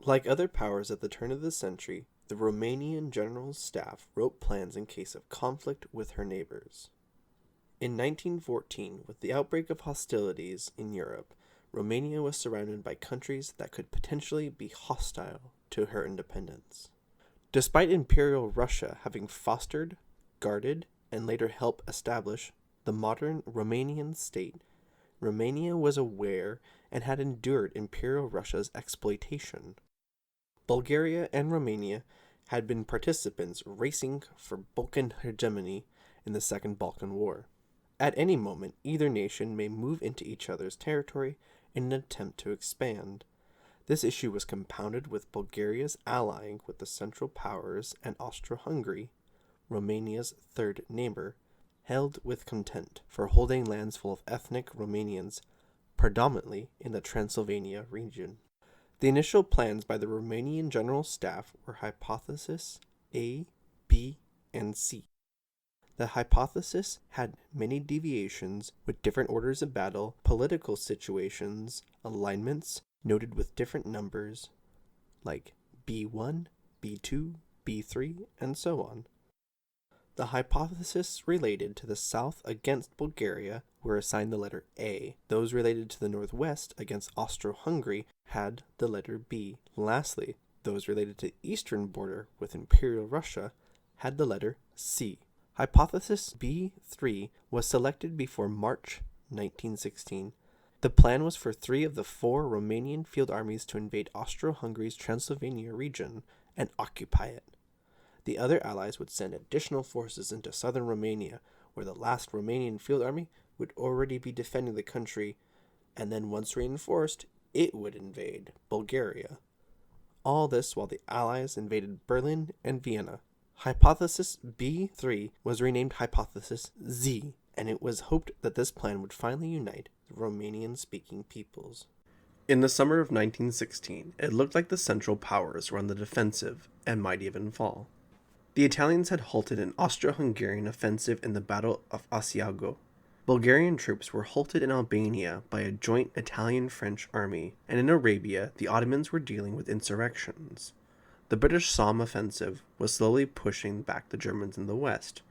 Like other powers at the turn of the century, the Romanian General Staff wrote plans in case of conflict with her neighbors. In 1914, with the outbreak of hostilities in Europe, Romania was surrounded by countries that could potentially be hostile to her independence. Despite Imperial Russia having fostered, guarded, and later helped establish the modern Romanian state, Romania was aware and had endured Imperial Russia's exploitation. Bulgaria and Romania had been participants racing for Balkan hegemony in the Second Balkan War. At any moment, either nation may move into each other's territory in an attempt to expand. This issue was compounded with Bulgaria's allying with the Central Powers and Austro-Hungary, Romania's third neighbor, held with contempt for holding lands full of ethnic Romanians, predominantly in the Transylvania region. The initial plans by the Romanian General Staff were Hypothesis A, B, and C. The hypothesis had many deviations with different orders of battle, political situations, alignments noted with different numbers, like B1, B2, B3, and so on. The hypotheses related to the south against Bulgaria were assigned the letter A. Those related to the northwest against Austro-Hungary had the letter B. Lastly, those related to the eastern border with Imperial Russia had the letter C. Hypothesis B3 was selected before March 1916. The plan was for 3 of the 4 Romanian field armies to invade Austro-Hungary's Transylvania region and occupy it. The other allies would send additional forces into southern Romania, where the last Romanian field army would already be defending the country, and then once reinforced, it would invade Bulgaria. All this while the allies invaded Berlin and Vienna. Hypothesis B3 was renamed Hypothesis Z, and it was hoped that this plan would finally unite the Romanian-speaking peoples. In the summer of 1916, it looked like the Central Powers were on the defensive and might even fall. The Italians had halted an Austro-Hungarian offensive in the Battle of Asiago. Bulgarian troops were halted in Albania by a joint Italian-French army, and in Arabia, the Ottomans were dealing with insurrections. The British Somme offensive was slowly pushing back the Germans in the west,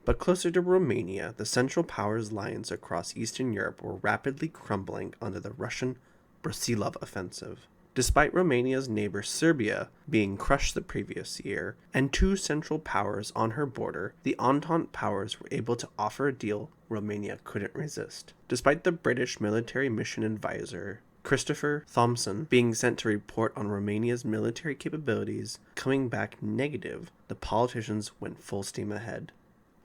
but closer to Romania, the Central Powers' lines across Eastern Europe were rapidly crumbling under the Russian Brusilov offensive. Despite Romania's neighbor Serbia being crushed the previous year, and 2 Central Powers on her border, the Entente powers were able to offer a deal Romania couldn't resist. Despite the British military mission advisor, Christopher Thompson, being sent to report on Romania's military capabilities, coming back negative, the politicians went full steam ahead.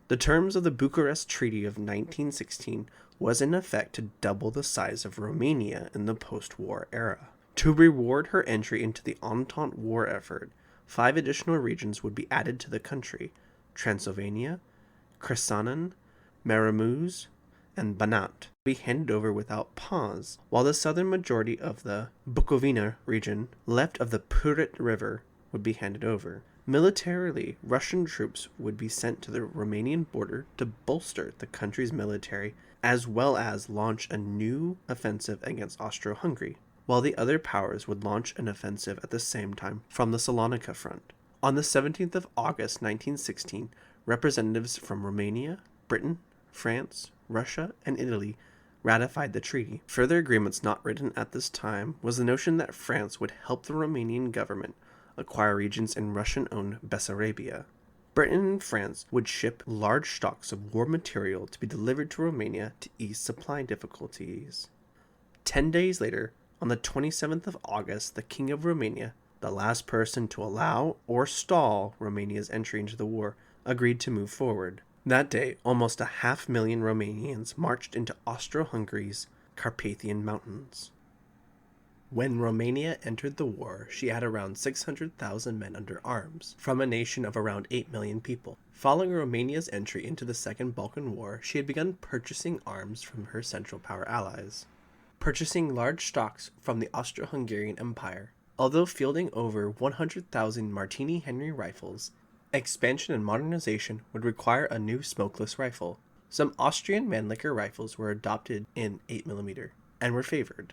The terms of the Bucharest Treaty of 1916 was in effect to double the size of Romania in the post-war era. To reward her entry into the Entente war effort, 5 additional regions would be added to the country: Transylvania, Crișanan, Maramureș, and Banat be handed over without pause, while the southern majority of the Bukovina region, left of the Puret River, would be handed over. Militarily, Russian troops would be sent to the Romanian border to bolster the country's military, as well as launch a new offensive against Austro-Hungary, while the other powers would launch an offensive at the same time from the Salonika front. On the 17th of August 1916, representatives from Romania, Britain, France, Russia, and Italy ratified the treaty. Further agreements not written at this time was the notion that France would help the Romanian government acquire regions in Russian-owned Bessarabia. Britain and France would ship large stocks of war material to be delivered to Romania to ease supply difficulties. 10 days later, on the 27th of August, the King of Romania, the last person to allow or stall Romania's entry into the war, agreed to move forward. That day, almost 500,000 Romanians marched into Austro-Hungary's Carpathian Mountains. When Romania entered the war, she had around 600,000 men under arms, from a nation of around 8 million people. Following Romania's entry into the Second Balkan War, she had begun purchasing arms from her Central Power allies, purchasing large stocks from the Austro-Hungarian Empire. Although fielding over 100,000 Martini Henry rifles, expansion and modernization would require a new smokeless rifle. Some Austrian Mannlicher rifles were adopted in 8mm and were favored.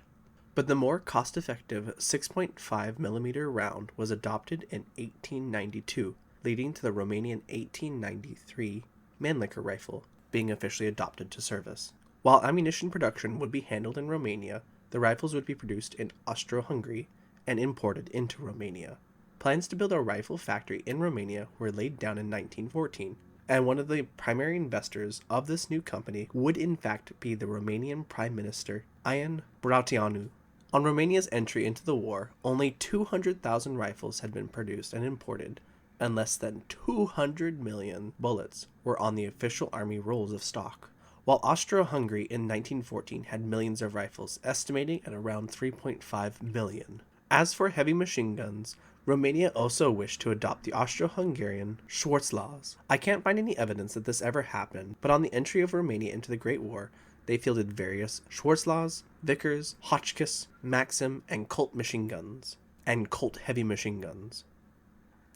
But the more cost-effective 6.5mm round was adopted in 1892, leading to the Romanian 1893 Mannlicher rifle being officially adopted to service. While ammunition production would be handled in Romania, the rifles would be produced in Austro-Hungary and imported into Romania. Plans to build a rifle factory in Romania were laid down in 1914, and one of the primary investors of this new company would in fact be the Romanian Prime Minister Ion Brătianu. On Romania's entry into the war, only 200,000 rifles had been produced and imported, and less than 200 million bullets were on the official army rolls of stock, while Austro-Hungary in 1914 had millions of rifles, estimating at around 3.5 million. As for heavy machine guns, Romania also wished to adopt the Austro-Hungarian Schwarzlaws. I can't find any evidence that this ever happened, but on the entry of Romania into the Great War, they fielded various Schwarzlaws, Vickers, Hotchkiss, Maxim, and Colt machine guns, and Colt heavy machine guns.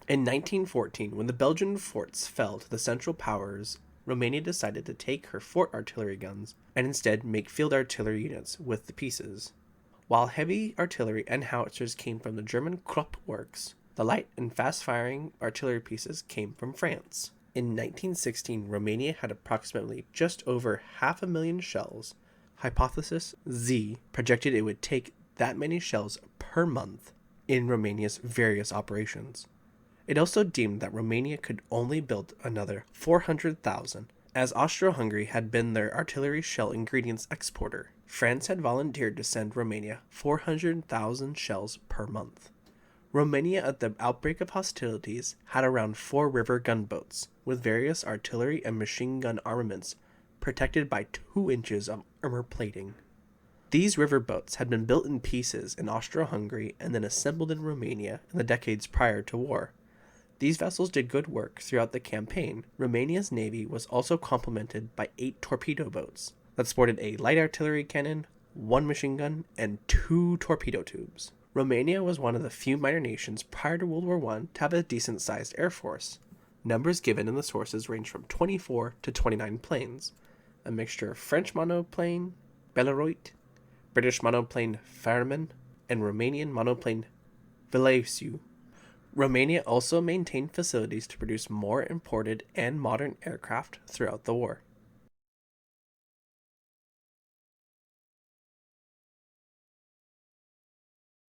In 1914, when the Belgian forts fell to the Central Powers, Romania decided to take her fort artillery guns and instead make field artillery units with the pieces. While heavy artillery and howitzers came from the German Krupp works, the light and fast-firing artillery pieces came from France. In 1916, Romania had approximately just over 500,000 shells. Hypothesis Z projected it would take that many shells per month in Romania's various operations. It also deemed that Romania could only build another 400,000, as Austro-Hungary had been their artillery shell ingredients exporter. France had volunteered to send Romania 400,000 shells per month. Romania at the outbreak of hostilities had around 4 river gunboats, with various artillery and machine gun armaments protected by 2 inches of armor plating. These river boats had been built in pieces in Austro-Hungary and then assembled in Romania in the decades prior to war. These vessels did good work throughout the campaign. Romania's navy was also complemented by 8 torpedo boats that sported a light artillery cannon, 1 machine gun, and 2 torpedo tubes. Romania was one of the few minor nations prior to World War I to have a decent-sized air force. Numbers given in the sources range from 24 to 29 planes, a mixture of French monoplane Belarus, British monoplane Farman, and Romanian monoplane Vilesiu. Romania also maintained facilities to produce more imported and modern aircraft throughout the war.